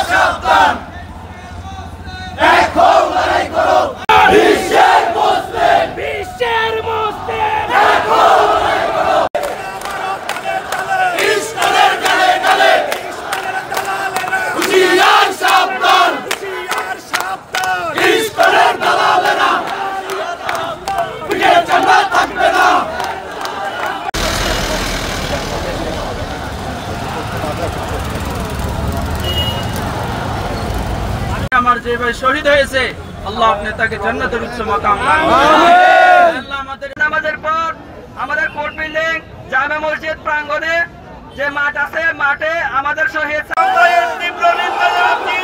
সাবধান দেখো লড়াই করো বিশ্বের মুসলিম দেখো লড়াই করো ইসলামের গালে গালে হুঁশিয়ার সাবধান ইসলামের দালালেরা বুঝে জানা থাকবে না। আমার যে ভাই শহীদ হয়েছে আল্লাহ আপনি তাকে জান্নাতের উচ্চ মাকাম দান করুন। আল্লাহ আমাদের নামাজের পর আমাদের কোর্ট বিল্ডিং জামে মসজিদ প্রাঙ্গণে যে মাঠ আছে মাঠে আমাদের শহীদ সামরাইয়ের তীব্র নিন্দা জানাচ্ছি।